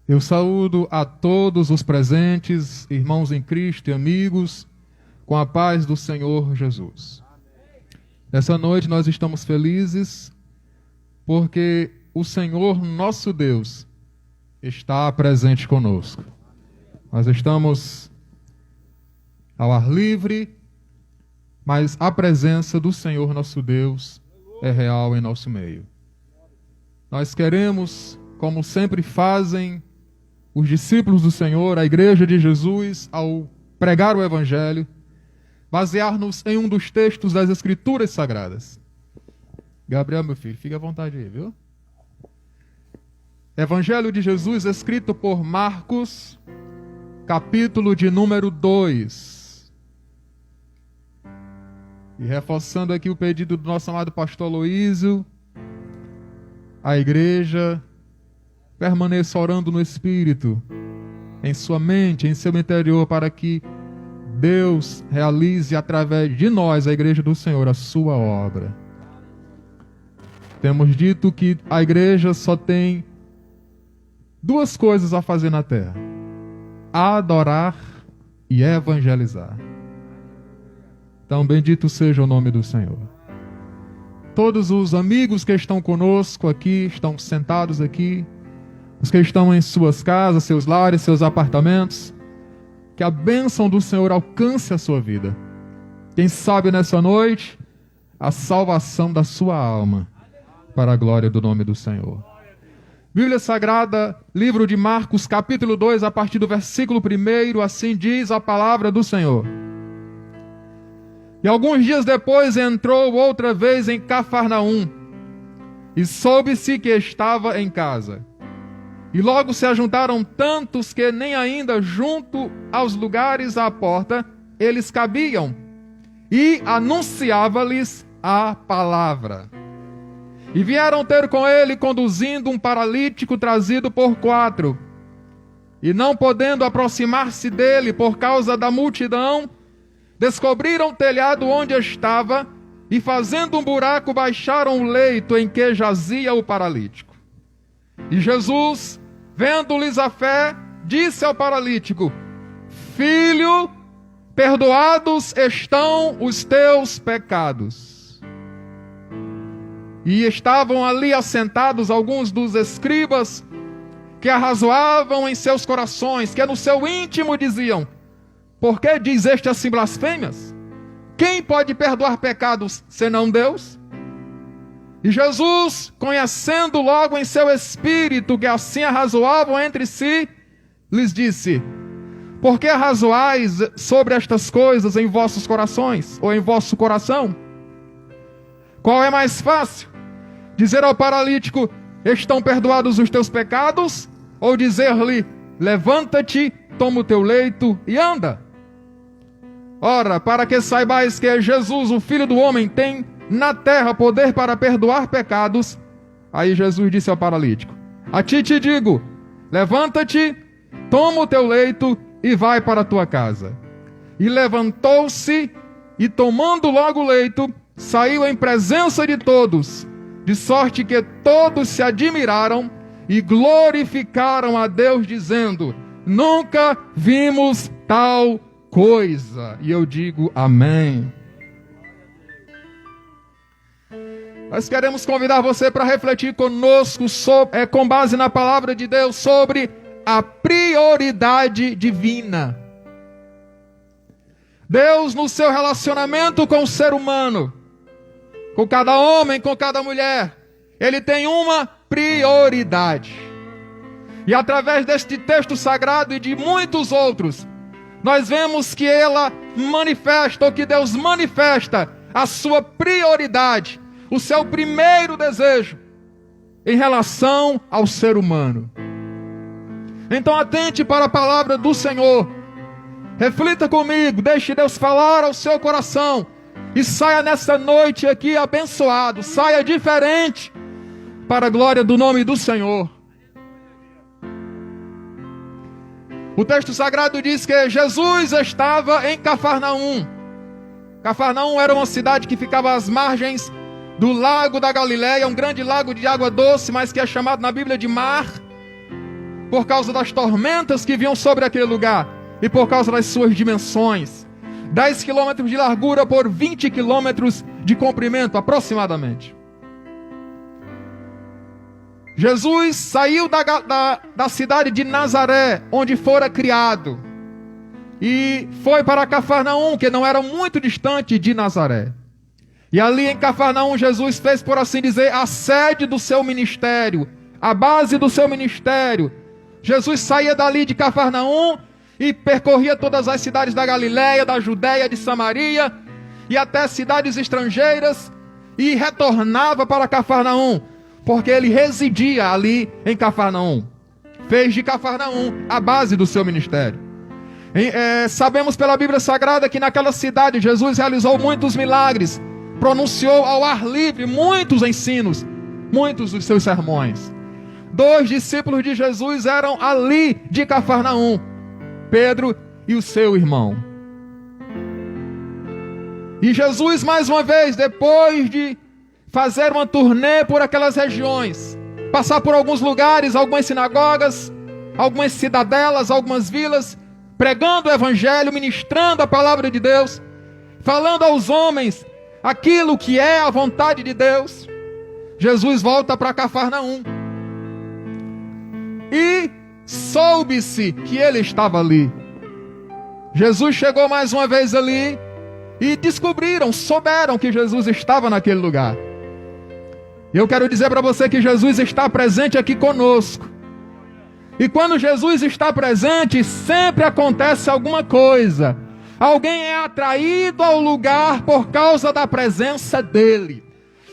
Eu saúdo a todos os presentes, irmãos em Cristo e amigos, com a paz do Senhor Jesus. Nessa noite nós estamos felizes porque o Senhor nosso Deus está presente conosco. Nós estamos ao ar livre, mas a presença do Senhor nosso Deus é real em nosso meio. Nós queremos, como sempre fazem os discípulos do Senhor, a Igreja de Jesus, ao pregar o Evangelho, basear-nos em um dos textos das Escrituras Sagradas. Gabriel, meu filho, fique à vontade aí, viu? Evangelho de Jesus, escrito por Marcos, capítulo de número 2. E reforçando aqui o pedido do nosso amado pastor Aloísio, a igreja permaneça orando no Espírito, em sua mente, em seu interior, para que Deus realize através de nós, a igreja do Senhor, a sua obra. Temos dito que a igreja só tem duas coisas a fazer na terra: adorar e evangelizar. Então, bendito seja o nome do Senhor. Todos os amigos que estão conosco aqui, estão sentados aqui, os que estão em suas casas, seus lares, seus apartamentos, que a bênção do Senhor alcance a sua vida. Quem sabe nessa noite, a salvação da sua alma, para a glória do nome do Senhor. Bíblia Sagrada, livro de Marcos, capítulo 2, a partir do versículo 1, assim diz a palavra do Senhor. E alguns dias depois entrou outra vez em Cafarnaum, e soube-se que estava em casa. E logo se ajuntaram tantos que nem ainda junto aos lugares à porta eles cabiam, e anunciava-lhes a palavra. E vieram ter com ele conduzindo um paralítico trazido por 4. E não podendo aproximar-se dele por causa da multidão, descobriram o telhado onde estava, e fazendo um buraco baixaram o leito em que jazia o paralítico. E Jesus, vendo-lhes a fé, disse ao paralítico: Filho, perdoados estão os teus pecados. E estavam ali assentados alguns dos escribas, que arrazoavam em seus corações, que no seu íntimo diziam: Por que diz este assim blasfêmias? Quem pode perdoar pecados senão Deus? E Jesus, conhecendo logo em seu espírito que assim arrazoavam entre si, lhes disse: Por que arrazoais sobre estas coisas em vossos corações, ou em vosso coração? Qual é mais fácil? Dizer ao paralítico: Estão perdoados os teus pecados? Ou dizer-lhe: Levanta-te, toma o teu leito e anda? Ora, para que saibais que Jesus, o Filho do Homem, tem na terra poder para perdoar pecados. Aí Jesus disse ao paralítico: A ti te digo, levanta-te, toma o teu leito e vai para a tua casa. E levantou-se e, tomando logo o leito, saiu em presença de todos, de sorte que todos se admiraram e glorificaram a Deus, dizendo: Nunca vimos tal coisa. E eu digo amém. Nós queremos convidar você para refletir conosco com base na palavra de Deus sobre a prioridade divina. Deus, no seu relacionamento com o ser humano, com cada homem, com cada mulher, Ele tem uma prioridade. E através deste texto sagrado e de muitos outros, nós vemos que ela manifesta, ou que Deus manifesta, a sua prioridade, o seu primeiro desejo em relação ao ser humano. Então atente para a palavra do Senhor, reflita comigo, deixe Deus falar ao seu coração e saia nessa noite aqui abençoado, saia diferente para a glória do nome do Senhor. O texto sagrado diz que Jesus estava em Cafarnaum. Cafarnaum era uma cidade que ficava às margens do lago da Galileia, um grande lago de água doce, mas que é chamado na Bíblia de mar, por causa das tormentas que vinham sobre aquele lugar e por causa das suas dimensões. 10 quilômetros de largura por 20 quilômetros de comprimento, aproximadamente. Jesus saiu da cidade de Nazaré, onde fora criado, e foi para Cafarnaum, que não era muito distante de Nazaré. E ali em Cafarnaum, Jesus fez, por assim dizer, a sede do seu ministério, a base do seu ministério. Jesus saía dali de Cafarnaum e percorria todas as cidades da Galileia, da Judéia, de Samaria e até cidades estrangeiras e retornava para Cafarnaum, porque ele residia ali em Cafarnaum. Fez de Cafarnaum a base do seu ministério. Sabemos pela Bíblia Sagrada que naquela cidade Jesus realizou muitos milagres, pronunciou ao ar livre muitos ensinos, muitos dos seus sermões. 2 discípulos de Jesus eram ali de Cafarnaum, Pedro e o seu irmão. E Jesus, mais uma vez, depois de fazer uma turnê por aquelas regiões, passar por alguns lugares, algumas sinagogas, algumas cidadelas, algumas vilas, pregando o evangelho, ministrando a palavra de Deus, falando aos homens aquilo que é a vontade de Deus, Jesus volta para Cafarnaum. E soube-se que ele estava ali. Jesus chegou mais uma vez ali e souberam que Jesus estava naquele lugar. E eu quero dizer para você que Jesus está presente aqui conosco. E quando Jesus está presente, sempre acontece alguma coisa. Alguém é atraído ao lugar por causa da presença dele.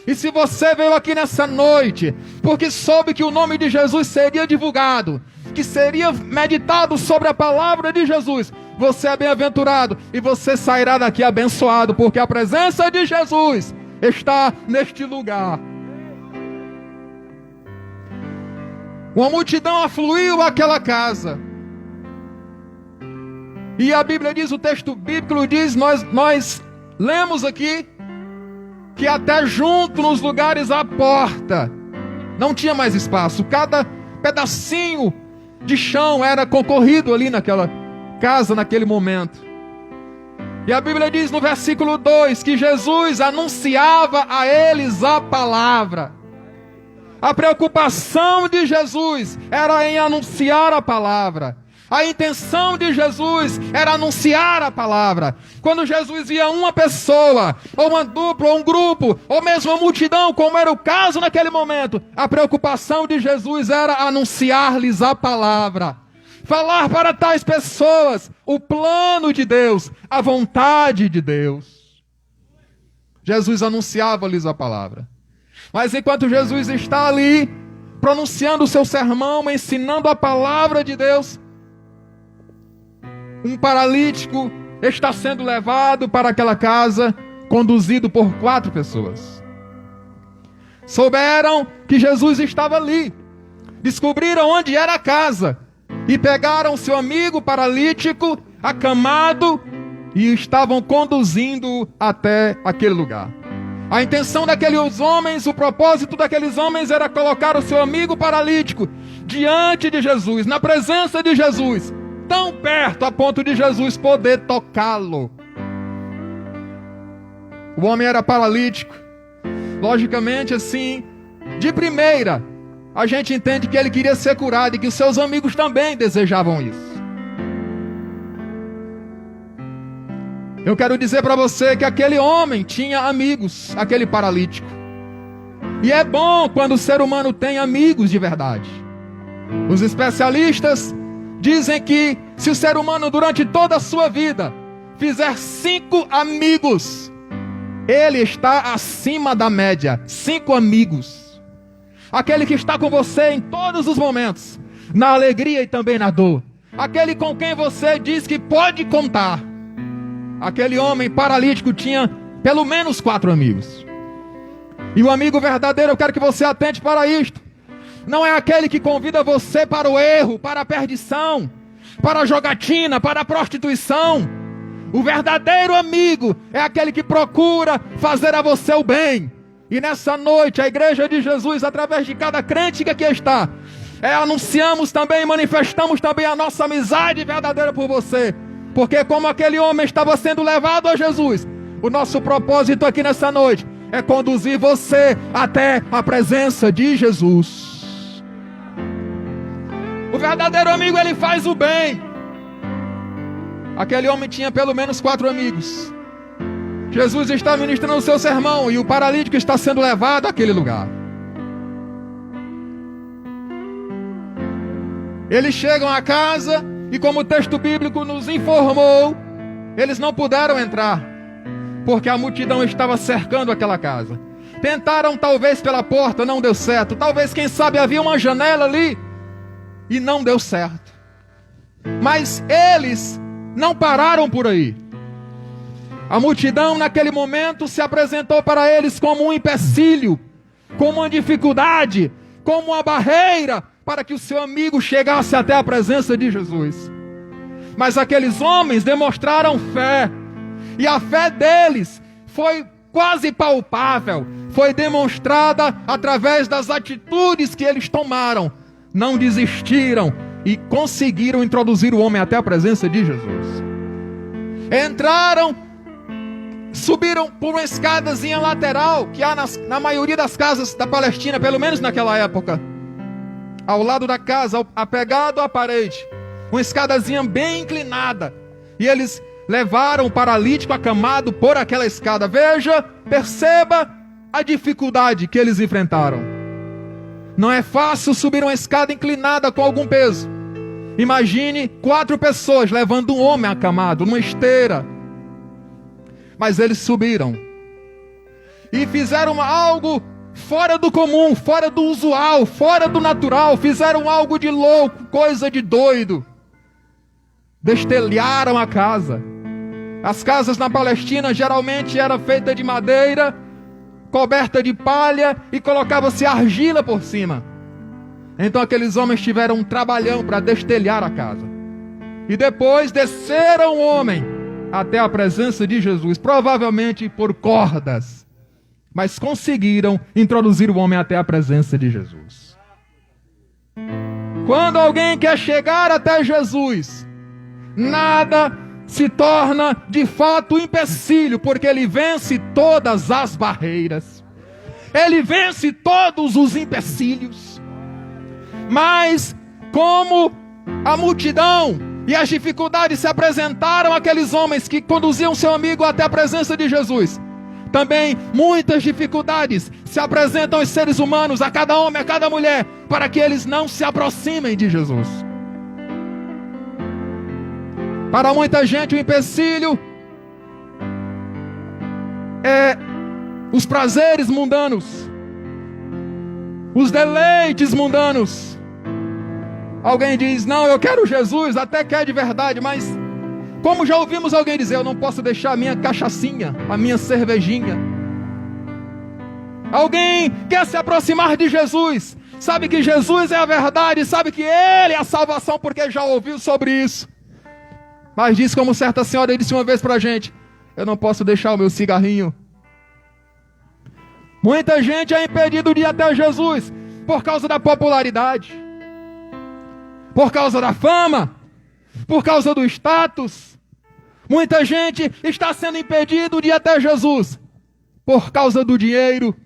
E se você veio aqui nessa noite, porque soube que o nome de Jesus seria divulgado, que seria meditado sobre a palavra de Jesus, você é bem-aventurado e você sairá daqui abençoado, porque a presença de Jesus está neste lugar. Uma multidão afluiu àquela casa. E a Bíblia diz, o texto bíblico diz, nós lemos aqui, que até junto nos lugares à porta não tinha mais espaço. Cada pedacinho de chão era concorrido ali naquela casa, naquele momento. E a Bíblia diz no versículo 2 que Jesus anunciava a eles a palavra. A preocupação de Jesus era em anunciar a palavra. A intenção de Jesus era anunciar a palavra. Quando Jesus via uma pessoa, ou uma dupla, ou um grupo, ou mesmo uma multidão, como era o caso naquele momento, a preocupação de Jesus era anunciar-lhes a palavra. Falar para tais pessoas o plano de Deus, a vontade de Deus. Jesus anunciava-lhes a palavra. Mas enquanto Jesus está ali, pronunciando o seu sermão, ensinando a palavra de Deus, um paralítico está sendo levado para aquela casa, conduzido por 4 pessoas. Souberam que Jesus estava ali, descobriram onde era a casa, e pegaram seu amigo paralítico, acamado, e estavam conduzindo até aquele lugar. A intenção daqueles homens, o propósito daqueles homens era colocar o seu amigo paralítico diante de Jesus, na presença de Jesus, tão perto a ponto de Jesus poder tocá-lo. O homem era paralítico. Logicamente, assim, de primeira, a gente entende que ele queria ser curado e que os seus amigos também desejavam isso. Eu quero dizer para você que aquele homem tinha amigos, aquele paralítico. E é bom quando o ser humano tem amigos de verdade. Os especialistas dizem que se o ser humano durante toda a sua vida fizer 5 amigos, ele está acima da média. 5 amigos. Aquele que está com você em todos os momentos, na alegria e também na dor. Aquele com quem você diz que pode contar. Aquele homem paralítico tinha pelo menos 4 amigos. E o amigo verdadeiro, eu quero que você atente para isto. Não é aquele que convida você para o erro, para a perdição. para a jogatina, para a prostituição. O verdadeiro amigo é aquele que procura fazer a você o bem. E nessa noite, a Igreja de Jesus, através de cada crente que aqui está, anunciamos também, manifestamos também a nossa amizade verdadeira por você. Porque como aquele homem estava sendo levado a Jesus, o nosso propósito aqui nessa noite é conduzir você até a presença de Jesus. O verdadeiro amigo, ele faz o bem. Aquele homem tinha pelo menos 4 amigos. Jesus está ministrando o seu sermão e o paralítico está sendo levado àquele lugar. Eles chegam à casa e, como o texto bíblico nos informou, eles não puderam entrar, porque a multidão estava cercando aquela casa. Tentaram talvez pela porta, não deu certo. Talvez, quem sabe, havia uma janela ali e não deu certo. Mas eles não pararam por aí. A multidão naquele momento se apresentou para eles como um empecilho, como uma dificuldade, como uma barreira para que o seu amigo chegasse até a presença de Jesus. Mas aqueles homens demonstraram fé, e a fé deles foi quase palpável, foi demonstrada através das atitudes que eles tomaram. Não desistiram e conseguiram introduzir o homem até a presença de Jesus. Entraram, subiram por uma escadazinha lateral que há na maioria das casas da Palestina, pelo menos naquela época. Ao lado da casa, apegado à parede, uma escadazinha bem inclinada. E eles levaram o paralítico acamado por aquela escada. Veja, perceba a dificuldade que eles enfrentaram. Não é fácil subir uma escada inclinada com algum peso. Imagine 4 pessoas levando um homem acamado numa esteira. Mas eles subiram e fizeram algo fora do comum, fora do usual, fora do natural. Fizeram algo de louco, coisa de doido. Destelharam a casa. As casas na Palestina geralmente eram feitas de madeira, coberta de palha, e colocava-se argila por cima. Então aqueles homens tiveram um trabalhão para destelhar a casa. E depois desceram o homem até a presença de Jesus, provavelmente por cordas. Mas conseguiram introduzir o homem até a presença de Jesus. Quando alguém quer chegar até Jesus, nada se torna de fato empecilho, porque ele vence todas as barreiras. Ele vence todos os empecilhos. Mas como a multidão e as dificuldades se apresentaram àqueles homens que conduziam seu amigo até a presença de Jesus, também muitas dificuldades se apresentam aos seres humanos, a cada homem, a cada mulher, para que eles não se aproximem de Jesus. Para muita gente o empecilho é os prazeres mundanos, os deleites mundanos. Alguém diz: não, eu quero Jesus, até quer de verdade, mas como já ouvimos alguém dizer, eu não posso deixar a minha cachaçinha, a minha cervejinha. Alguém quer se aproximar de Jesus, sabe que Jesus é a verdade, sabe que Ele é a salvação, porque já ouviu sobre isso. Mas diz, como certa senhora disse uma vez pra gente: eu não posso deixar o meu cigarrinho. Muita gente é impedido de ir até Jesus por causa da popularidade, por causa da fama, por causa do status. Muita gente está sendo impedido de ir até Jesus por causa do dinheiro.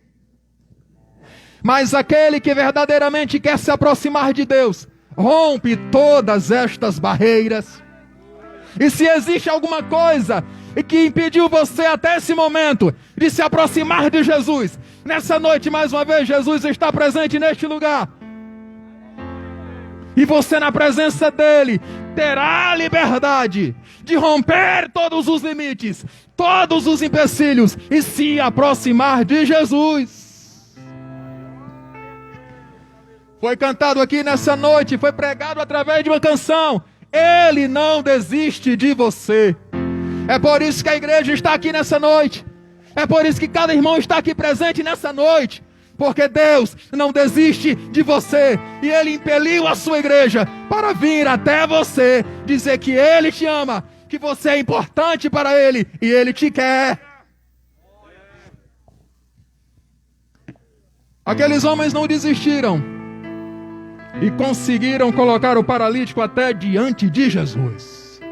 Mas aquele que verdadeiramente quer se aproximar de Deus, rompe todas estas barreiras. E se existe alguma coisa que impediu você até esse momento de se aproximar de Jesus, nessa noite, mais uma vez, Jesus está presente neste lugar. E você, na presença dele, terá a liberdade de romper todos os limites, todos os empecilhos, e se aproximar de Jesus. Foi cantado aqui nessa noite, foi pregado através de uma canção: Ele não desiste de você. É por isso que a igreja está aqui nessa noite. É por isso que cada irmão está aqui presente nessa noite, Porque Deus não desiste de você. E Ele impeliu a sua igreja para vir até você, dizer que Ele te ama, que você é importante para Ele e Ele te quer. Aqueles homens não desistiram e conseguiram colocar o paralítico até diante de Jesus.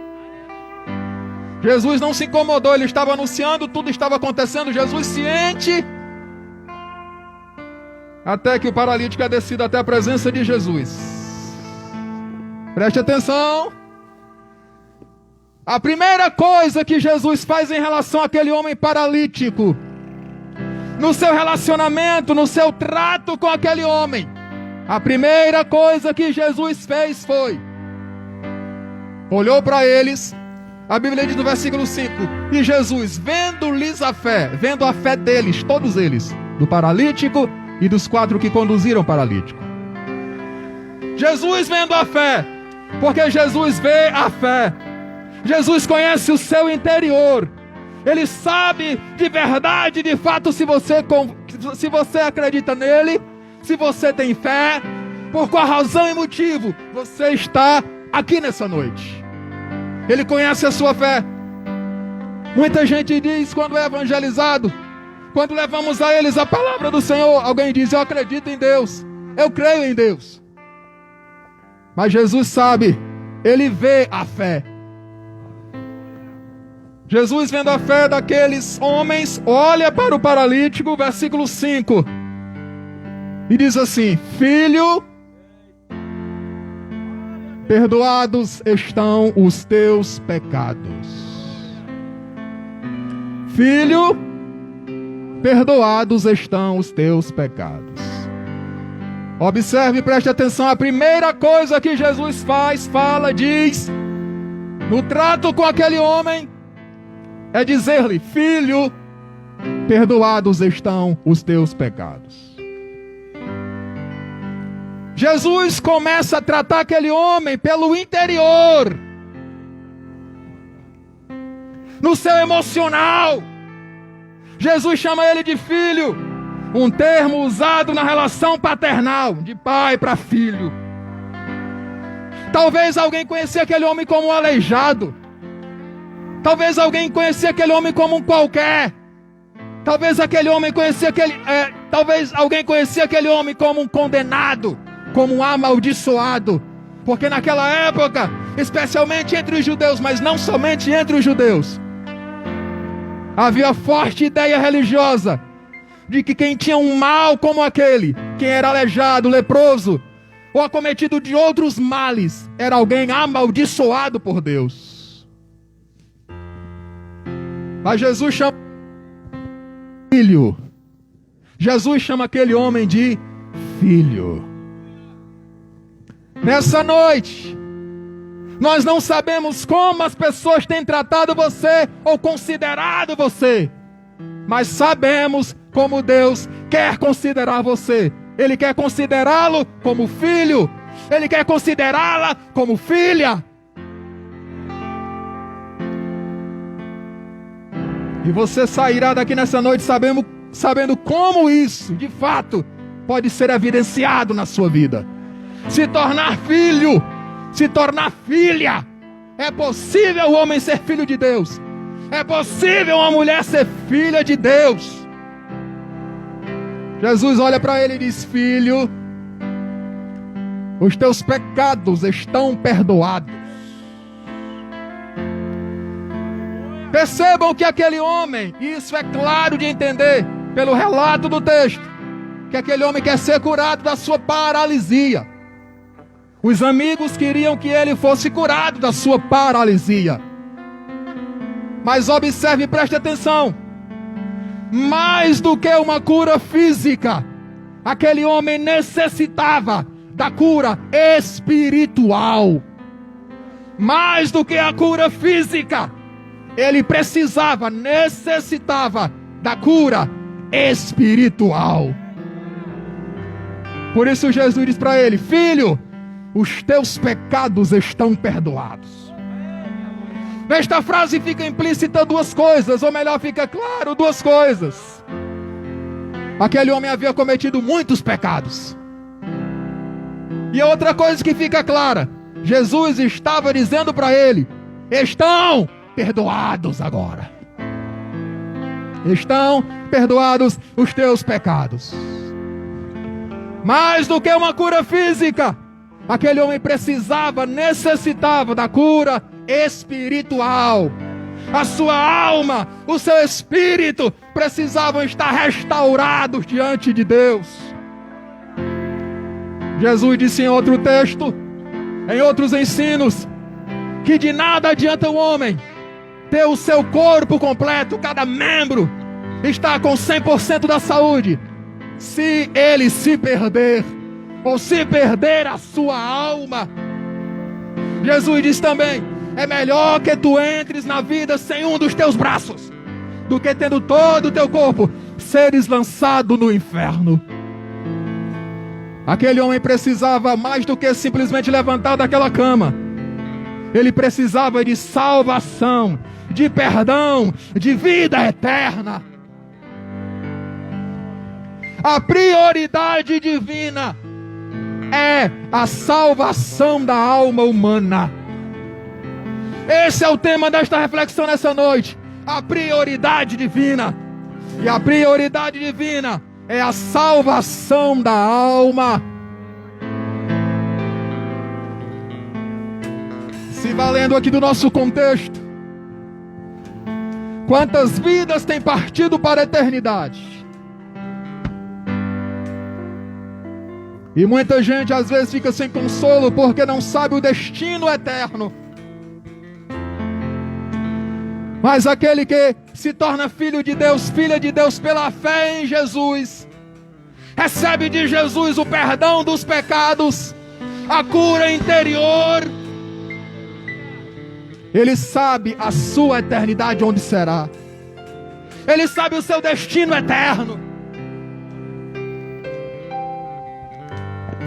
Jesus não se incomodou, Ele estava anunciando, tudo estava acontecendo, Jesus ciente, até que o paralítico é descido até a presença de Jesus. Preste atenção. A primeira coisa que Jesus faz em relação àquele homem paralítico, no seu relacionamento, no seu trato com aquele homem, a primeira coisa que Jesus fez foi, olhou para eles, a Bíblia diz no versículo 5, e Jesus, vendo-lhes a fé, vendo a fé deles, todos eles, do paralítico e dos 4 que conduziram o paralítico. Jesus vendo a fé, porque Jesus vê a fé. Jesus conhece o seu interior. Ele sabe de verdade, de fato, se você acredita nele, se você tem fé, por qual razão e motivo você está aqui nessa noite. Ele conhece a sua fé. Muita gente diz, quando é evangelizado, quando levamos a eles a palavra do Senhor, alguém diz, eu acredito em Deus, eu creio em Deus. Mas Jesus sabe, Ele vê a fé. Jesus, vendo a fé daqueles homens, olha para o paralítico, versículo 5, e diz assim, filho, perdoados estão os teus pecados. Filho, perdoados estão os teus pecados. Observe, preste atenção, a primeira coisa que Jesus diz, no trato com aquele homem, é dizer-lhe, filho, perdoados estão os teus pecados. Jesus começa a tratar aquele homem pelo interior, no seu emocional. Jesus chama ele de filho, um termo usado na relação paternal, de pai para filho. Talvez alguém conhecia aquele homem como um aleijado. Talvez alguém conhecia aquele homem como um qualquer. Talvez alguém conhecia aquele homem como um condenado, como um amaldiçoado. Porque naquela época, especialmente entre os judeus, mas não somente entre os judeus, havia forte ideia religiosa de que quem tinha um mal como aquele, quem era aleijado, leproso, ou acometido de outros males, era alguém amaldiçoado por Deus. Mas Jesus chama filho. Jesus chama aquele homem de filho. Nessa noite, nós não sabemos como as pessoas têm tratado você ou considerado você, mas sabemos como Deus quer considerar você. Ele quer considerá-lo como filho. Ele quer considerá-la como filha. E você sairá daqui nessa noite sabendo como isso, de fato, pode ser evidenciado na sua vida. Se tornar filho, se tornar filha. É possível o homem ser filho de Deus. É possível uma mulher ser filha de Deus. Jesus olha para ele e diz, filho, os teus pecados estão perdoados. Percebam que aquele homem, isso é claro de entender pelo relato do texto, que aquele homem quer ser curado da sua paralisia. Os amigos queriam que ele fosse curado da sua paralisia. Mas observe e preste atenção. Mais do que uma cura física, aquele homem necessitava da cura espiritual. Mais do que a cura física, ele necessitava da cura espiritual. Por isso Jesus diz para ele, filho, os teus pecados estão perdoados. Nesta frase fica implícita duas coisas, ou melhor, fica claro duas coisas. Aquele homem havia cometido muitos pecados. E outra coisa que fica clara, Jesus estava dizendo para ele: estão perdoados agora. Estão perdoados os teus pecados. Mais do que uma cura física, aquele homem necessitava da cura espiritual. A sua alma, o seu espírito precisavam estar restaurados diante de Deus. Jesus disse em outro texto, em outros ensinos, que de nada adianta o homem ter o seu corpo completo, cada membro está com 100% da saúde, se ele se perder, ou se perder a sua alma. Jesus diz também: é melhor que tu entres na vida sem um dos teus braços, do que tendo todo o teu corpo, seres lançado no inferno. Aquele homem precisava mais do que simplesmente levantar daquela cama. Ele precisava de salvação, de perdão, de vida eterna. A prioridade divina é a salvação da alma humana. Esse é o tema desta reflexão nessa noite. A prioridade divina. E a prioridade divina é a salvação da alma. Se valendo aqui do nosso contexto, quantas vidas têm partido para a eternidade? E muita gente às vezes fica sem consolo porque não sabe o destino eterno. Mas aquele que se torna filho de Deus, filha de Deus pela fé em Jesus, recebe de Jesus o perdão dos pecados, a cura interior. Ele sabe a sua eternidade onde será. Ele sabe o seu destino eterno.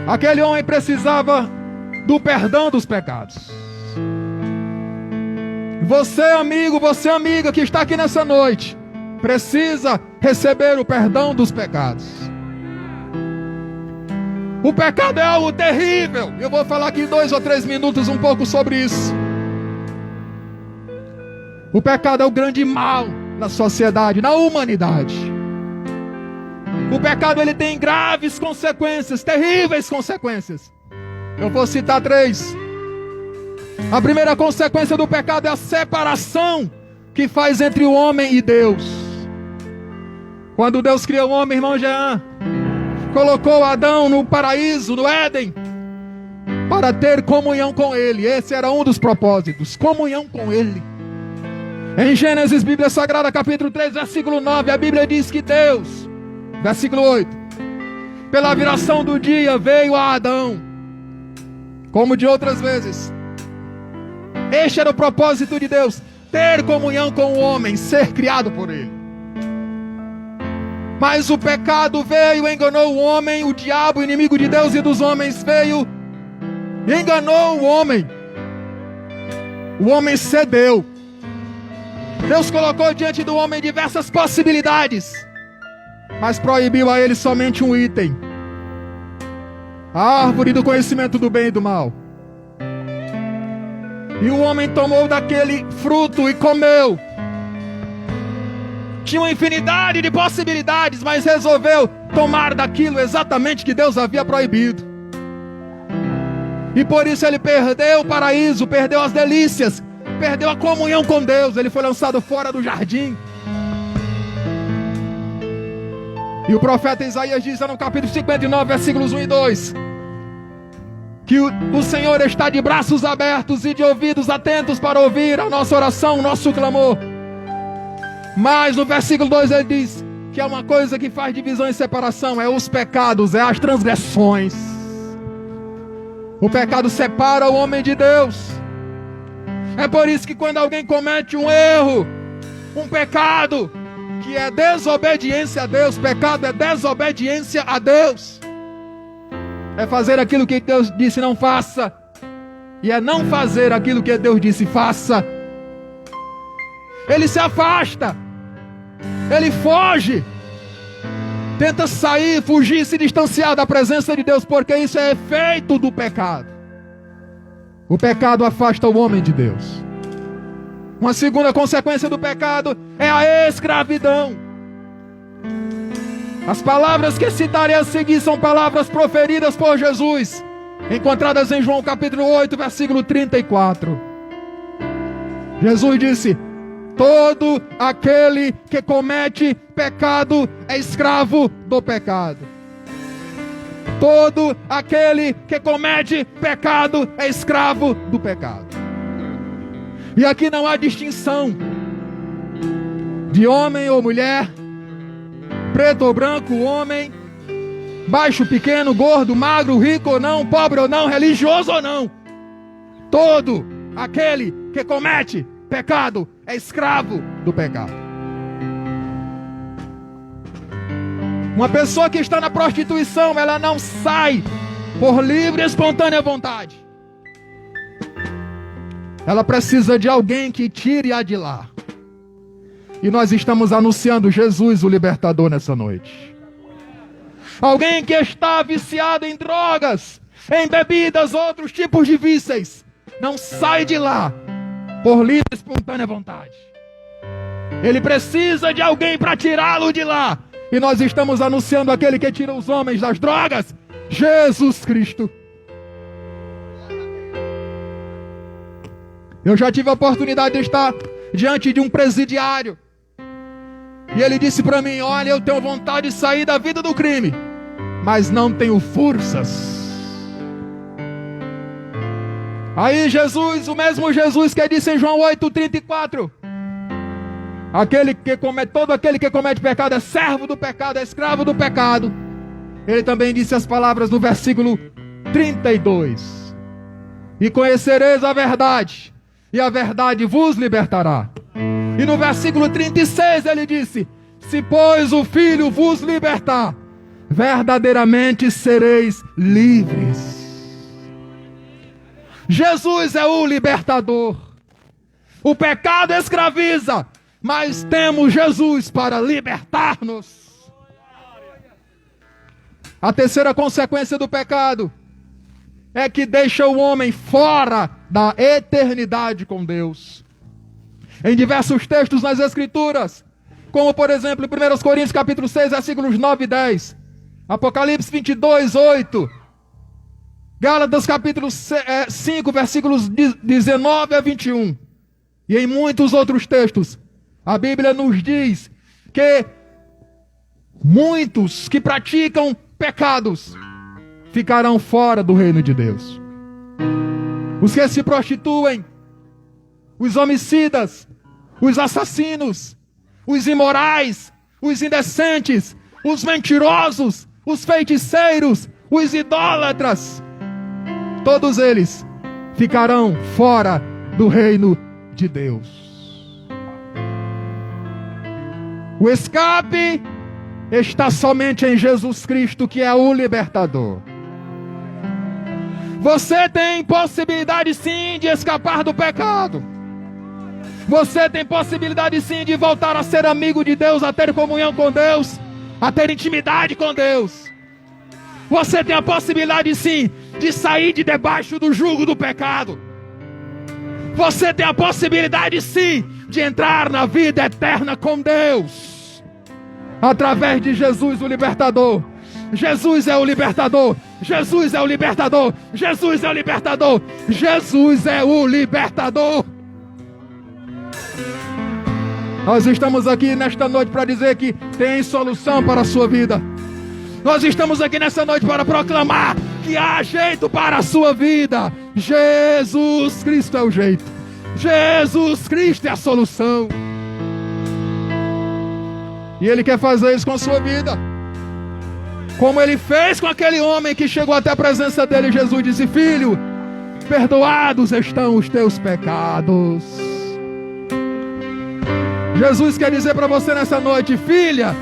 Aquele homem precisava do perdão dos pecados. Você, amigo, você, amiga, que está aqui nessa noite, precisa receber o perdão dos pecados. O pecado é algo terrível. Eu vou falar aqui em 2 ou 3 minutos um pouco sobre isso. O pecado é o grande mal na sociedade, na humanidade. O pecado, ele tem graves consequências, terríveis consequências. Eu vou citar 3. A primeira consequência do pecado é a separação que faz entre o homem e Deus. Quando Deus criou o homem, irmão Jean, colocou Adão no paraíso, no Éden, para ter comunhão com Ele. Esse era um dos propósitos, comunhão com Ele. Em Gênesis, Bíblia Sagrada, capítulo 3, versículo 9, a Bíblia diz que Deus, versículo 8, pela viração do dia veio a Adão, como de outras vezes. Este era o propósito de Deus, ter comunhão com o homem, ser criado por Ele. Mas o pecado veio, enganou o homem, o diabo, inimigo de Deus e dos homens, veio, enganou o homem. O homem cedeu. Deus colocou diante do homem diversas possibilidades, mas proibiu a ele somente um item: a árvore do conhecimento do bem e do mal. E o homem tomou daquele fruto e comeu. Tinha uma infinidade de possibilidades, mas resolveu tomar daquilo exatamente que Deus havia proibido. E por isso ele perdeu o paraíso, perdeu as delícias, perdeu a comunhão com Deus. Ele foi lançado fora do jardim. E o profeta Isaías diz no capítulo 59, versículos 1 e 2, que o Senhor está de braços abertos e de ouvidos atentos para ouvir a nossa oração, o nosso clamor. Mas no versículo 2 ele diz que é uma coisa que faz divisão e separação: é os pecados, é as transgressões. O pecado separa o homem de Deus. É por isso que quando alguém comete um erro, um pecado, que é desobediência a Deus, pecado é desobediência a Deus. É fazer aquilo que Deus disse não faça, e é não fazer aquilo que Deus disse faça. Ele se afasta, ele foge, tenta sair, fugir, se distanciar da presença de Deus, porque isso é efeito do pecado. O pecado afasta o homem de Deus. Uma segunda consequência do pecado é a escravidão. As palavras que citarei a seguir são palavras proferidas por Jesus, encontradas em João capítulo 8, versículo 34. Jesus disse: todo aquele que comete pecado é escravo do pecado. Todo aquele que comete pecado é escravo do pecado. E aqui não há distinção de homem ou mulher, preto ou branco, homem, baixo, pequeno, gordo, magro, rico ou não, pobre ou não, religioso ou não. Todo aquele que comete pecado é escravo do pecado. Uma pessoa que está na prostituição, ela não sai por livre e espontânea vontade. Ela precisa de alguém que tire-a de lá. E nós estamos anunciando Jesus, o libertador, nessa noite. Alguém que está viciado em drogas, em bebidas, outros tipos de vícios, não sai de lá por livre e espontânea vontade. Ele precisa de alguém para tirá-lo de lá. E nós estamos anunciando aquele que tira os homens das drogas, Jesus Cristo. Eu já tive a oportunidade de estar diante de um presidiário. E ele disse para mim: olha, eu tenho vontade de sair da vida do crime, mas não tenho forças. Aí Jesus, o mesmo Jesus que disse em João 8,34, todo aquele que comete pecado é servo do pecado, é escravo do pecado. Ele também disse as palavras no versículo 32: e conhecereis a verdade, e a verdade vos libertará. E no versículo 36 ele disse: se pois o Filho vos libertar, verdadeiramente sereis livres. Jesus é o libertador. O pecado escraviza, mas temos Jesus para libertar-nos. A terceira consequência do pecado é que deixa o homem fora da eternidade com Deus. Em diversos textos nas Escrituras, como por exemplo em 1 Coríntios capítulo 6, versículos 9 e 10, Apocalipse 22, 8, Gálatas capítulo 5, versículos 19 a 21, e em muitos outros textos, a Bíblia nos diz que muitos que praticam pecados ficarão fora do reino de Deus. Os que se prostituem, os homicidas, os assassinos, os imorais, os indecentes, os mentirosos, os feiticeiros, os idólatras, todos eles ficarão fora do reino de Deus. O escape está somente em Jesus Cristo, que é o libertador. Você tem possibilidade sim de escapar do pecado. Você tem possibilidade sim de voltar a ser amigo de Deus, a ter comunhão com Deus, a ter intimidade com Deus. Você tem a possibilidade sim de sair de debaixo do jugo do pecado. Você tem a possibilidade sim de entrar na vida eterna com Deus, através de Jesus o libertador. Jesus é o libertador. Jesus é o libertador. Jesus é o libertador. Jesus é o libertador. Nós estamos aqui nesta noite para dizer que tem solução para a sua vida. Nós estamos aqui nessa noite para proclamar que há jeito para a sua vida. Jesus Cristo é o jeito. Jesus Cristo é a solução. E Ele quer fazer isso com a sua vida, como Ele fez com aquele homem que chegou até a presença dele. Jesus disse: filho, perdoados estão os teus pecados. Jesus quer dizer para você nessa noite: filha,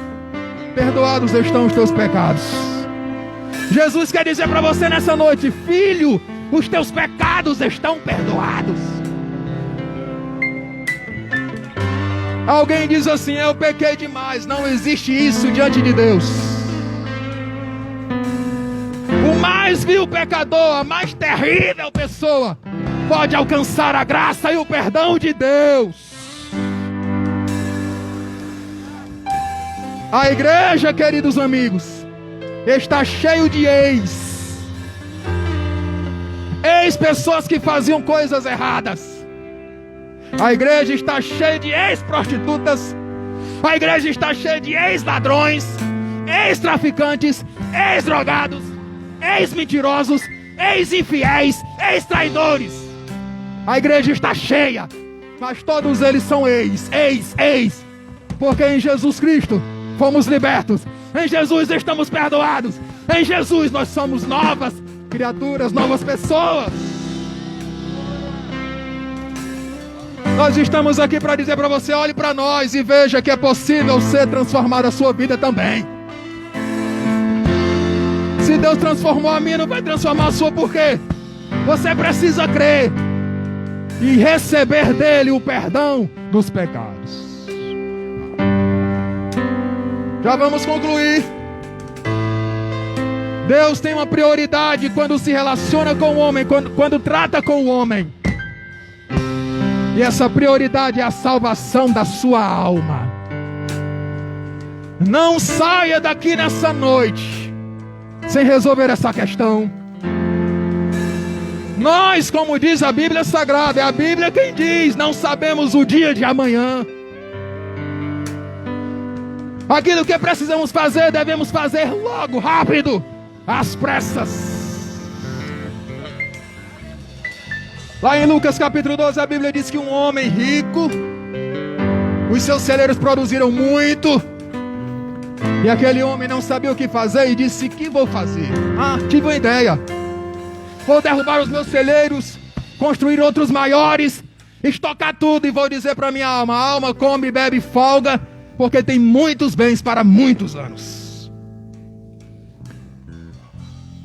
perdoados estão os teus pecados. Jesus quer dizer para você nessa noite: filho, os teus pecados estão perdoados. Alguém diz assim: eu pequei demais. Não existe isso diante de Deus. mais vil pecador, a mais terrível pessoa, pode alcançar a graça e o perdão de Deus. A igreja, queridos amigos, está cheio de ex-pessoas que faziam coisas erradas. A igreja está cheia de ex-prostitutas. A igreja está cheia de ex-ladrões, ex-traficantes, ex-drogados, ex-mentirosos, ex-infiéis, ex-traidores. A igreja está cheia, mas todos eles são ex. Porque em Jesus Cristo fomos libertos. Em Jesus estamos perdoados. Em Jesus nós somos novas criaturas, novas pessoas. Nós estamos aqui para dizer para você: olhe para nós e veja que é possível ser transformada a sua vida também. Se Deus transformou a minha, não vai transformar a sua por quê? Você precisa crer e receber dele o perdão dos pecados. Já vamos concluir. Deus tem uma prioridade quando se relaciona com o homem, quando trata com o homem. E essa prioridade é a salvação da sua alma. Não saia daqui nessa noite sem resolver essa questão. Nós, como diz a Bíblia Sagrada, é a Bíblia quem diz, não sabemos o dia de amanhã. Aquilo que precisamos fazer, devemos fazer logo, rápido, às pressas. Lá em Lucas capítulo 12, a Bíblia diz que um homem rico, os seus celeiros produziram muito, e aquele homem não sabia o que fazer e disse: o que vou fazer? Tive uma ideia. Vou derrubar os meus celeiros, construir outros maiores, estocar tudo e vou dizer para minha alma: alma, come, bebe, folga, porque tem muitos bens para muitos anos.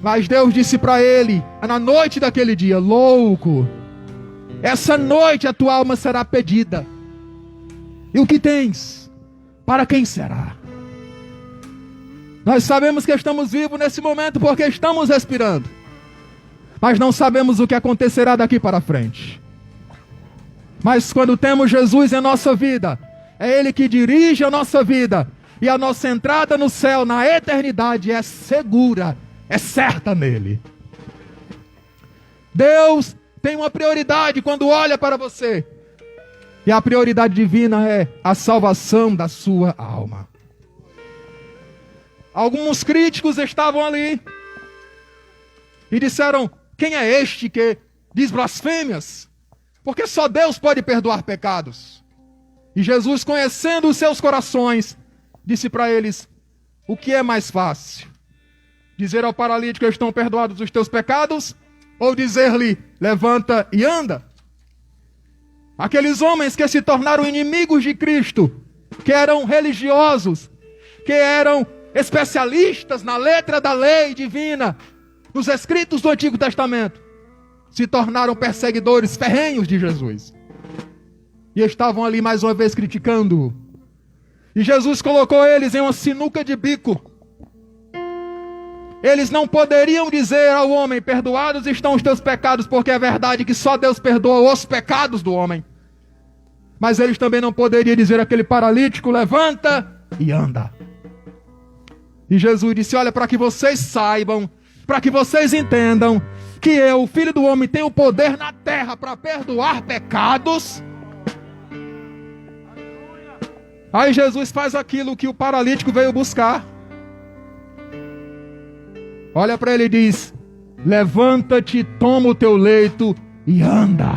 Mas Deus disse para ele, na noite daquele dia: louco, essa noite a tua alma será pedida. E o que tens? Para quem será? Nós sabemos que estamos vivos nesse momento porque estamos respirando, mas não sabemos o que acontecerá daqui para frente. Mas quando temos Jesus em nossa vida, é Ele que dirige a nossa vida, e a nossa entrada no céu, na eternidade, é segura, é certa nele. Deus tem uma prioridade quando olha para você, e a prioridade divina é a salvação da sua alma. Alguns críticos estavam ali e disseram: quem é este que diz blasfêmias? Porque só Deus pode perdoar pecados. E Jesus, conhecendo os seus corações, disse para eles: o que é mais fácil? Dizer ao paralítico: estão perdoados os teus pecados? Ou dizer-lhe: levanta e anda? Aqueles homens que se tornaram inimigos de Cristo, que eram religiosos, que eram especialistas na letra da lei divina, nos escritos do Antigo Testamento, se tornaram perseguidores ferrenhos de Jesus. E estavam ali mais uma vez criticando-o. E Jesus colocou eles em uma sinuca de bico. Eles não poderiam dizer ao homem: perdoados estão os teus pecados, porque é verdade que só Deus perdoa os pecados do homem. Mas eles também não poderiam dizer àquele paralítico: levanta e anda. E Jesus disse: olha, para que vocês saibam, para que vocês entendam que eu, o Filho do Homem, tenho o poder na terra para perdoar pecados. Aí Jesus faz aquilo que o paralítico veio buscar. Olha para ele e diz: levanta-te, toma o teu leito e anda.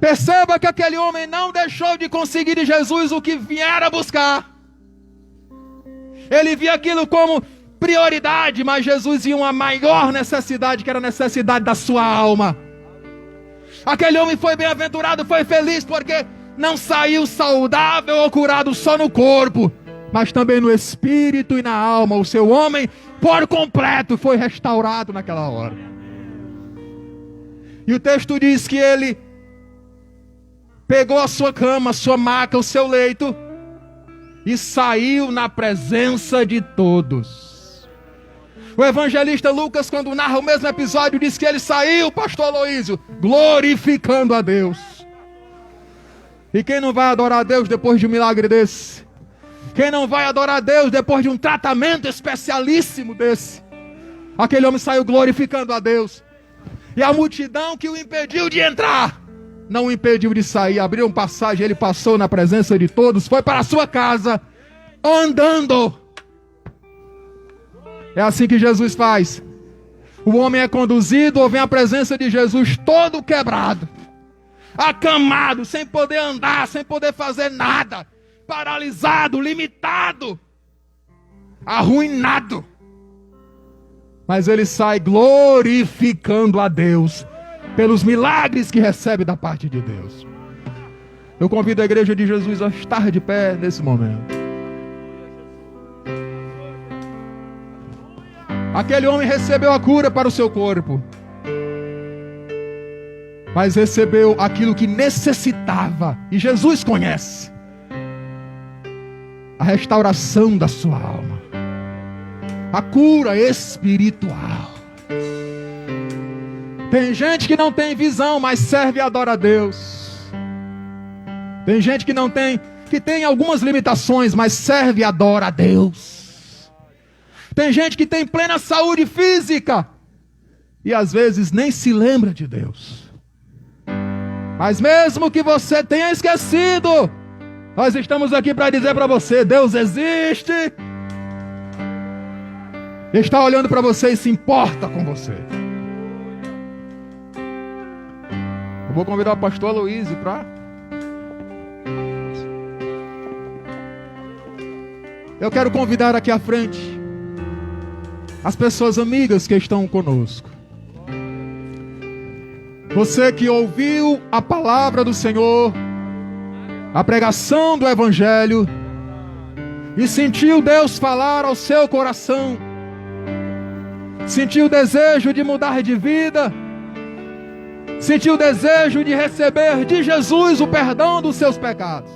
Perceba que aquele homem não deixou de conseguir de Jesus o que viera buscar. Ele via aquilo como prioridade, mas Jesus via uma maior necessidade, que era a necessidade da sua alma. Aquele homem foi bem-aventurado, foi feliz, porque não saiu saudável ou curado só no corpo, mas também no espírito e na alma. O seu homem, por completo, foi restaurado naquela hora. E o texto diz que ele pegou a sua cama, a sua maca, o seu leito, e saiu na presença de todos. O evangelista Lucas, quando narra o mesmo episódio, diz que ele saiu, pastor Aloísio, glorificando a Deus. E quem não vai adorar a Deus depois de um milagre desse? Quem não vai adorar a Deus depois de um tratamento especialíssimo desse? Aquele homem saiu glorificando a Deus. E a multidão que o impediu de entrar, não o impediu de sair. Abriu passagem, ele passou na presença de todos, foi para a sua casa, andando. É assim que Jesus faz. O homem é conduzido ou vem à presença de Jesus todo quebrado, acamado, sem poder andar, sem poder fazer nada, paralisado, limitado, arruinado. Mas ele sai glorificando a Deus pelos milagres que recebe da parte de Deus. Eu convido a igreja de Jesus a estar de pé nesse momento. Aquele homem recebeu a cura para o seu corpo, mas recebeu aquilo que necessitava, e Jesus conhece: a restauração da sua alma, a cura espiritual. Tem gente que não tem visão, mas serve e adora a Deus. Tem gente que tem algumas limitações, mas serve e adora a Deus. Tem gente que tem plena saúde física e às vezes nem se lembra de Deus. Mas mesmo que você tenha esquecido, nós estamos aqui para dizer para você: Deus existe, está olhando para você e se importa com você. Eu vou convidar o pastor Aloísio para... Eu quero convidar aqui à frente as pessoas amigas que estão conosco. Você que ouviu a palavra do Senhor, a pregação do Evangelho, e sentiu Deus falar ao seu coração, sentiu o desejo de mudar de vida, sentiu o desejo de receber de Jesus o perdão dos seus pecados.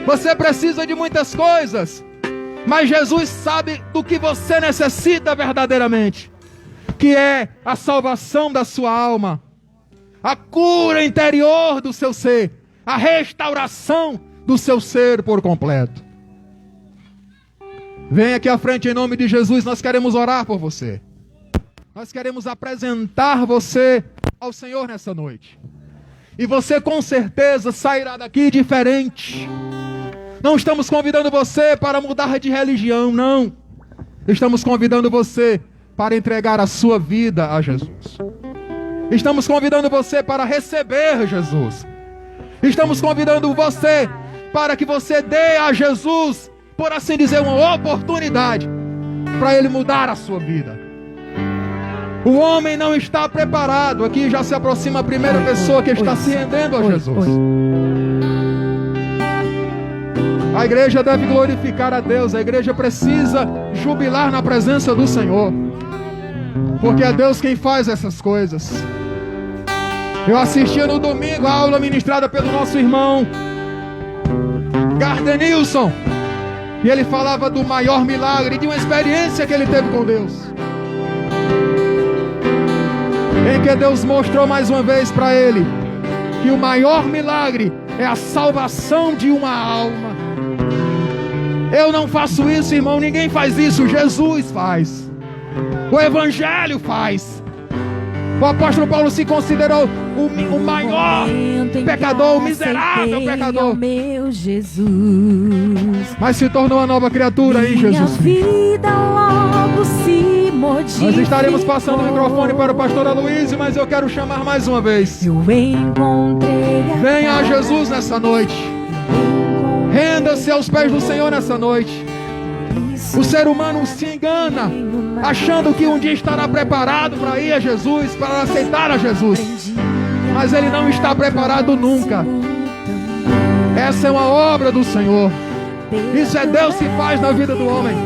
Você precisa de muitas coisas, mas Jesus sabe do que você necessita verdadeiramente, que é a salvação da sua alma, a cura interior do seu ser, a restauração do seu ser por completo. Vem aqui à frente em nome de Jesus, nós queremos orar por você. Nós queremos apresentar você ao Senhor nessa noite. E você com certeza sairá daqui diferente. Não estamos convidando você para mudar de religião, não. Estamos convidando você para entregar a sua vida a Jesus. Estamos convidando você para receber Jesus. Estamos convidando você para que você dê a Jesus, por assim dizer, uma oportunidade para Ele mudar a sua vida. O homem não está preparado. Aqui já se aproxima a primeira pessoa que está se rendendo a Jesus. A igreja deve glorificar a Deus. A igreja precisa jubilar na presença do Senhor, porque é Deus quem faz essas coisas. Eu assisti no domingo a aula ministrada pelo nosso irmão Gardenilson, e ele falava do maior milagre, de uma experiência que ele teve com Deus, em que Deus mostrou mais uma vez para ele que o maior milagre é a salvação de uma alma. Eu não faço isso, irmão, ninguém faz isso, Jesus faz. O Evangelho faz. O apóstolo Paulo se considerou o maior pecador, o miserável pecador, meu Jesus, mas se tornou uma nova criatura em Jesus. Vida logo se modificou. Nós estaremos passando o microfone para o pastor Aloísio, mas eu quero chamar mais uma vez. Eu encontrei Venha a Jesus nessa noite. Renda-se aos pés do Senhor nessa noite. O ser humano se engana, achando que um dia estará preparado para ir a Jesus, para aceitar a Jesus. Mas ele não está preparado nunca. Essa é uma obra do Senhor. Isso é Deus que faz na vida do homem.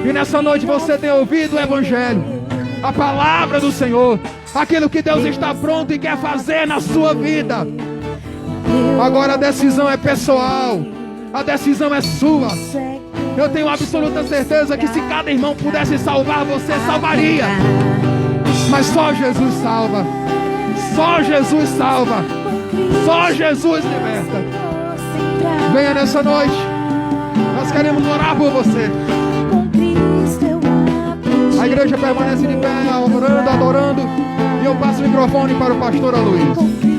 E nessa noite você tem ouvido o Evangelho, a palavra do Senhor, aquilo que Deus está pronto e quer fazer na sua vida. Agora a decisão é pessoal. A decisão é sua. Eu tenho absoluta certeza que se cada irmão pudesse salvar, você salvaria. Mas só Jesus salva. Só Jesus salva. Só Jesus liberta. Venha nessa noite. Nós queremos orar por você. A igreja permanece de pé, orando, adorando. E eu passo o microfone para o pastor Aloysio.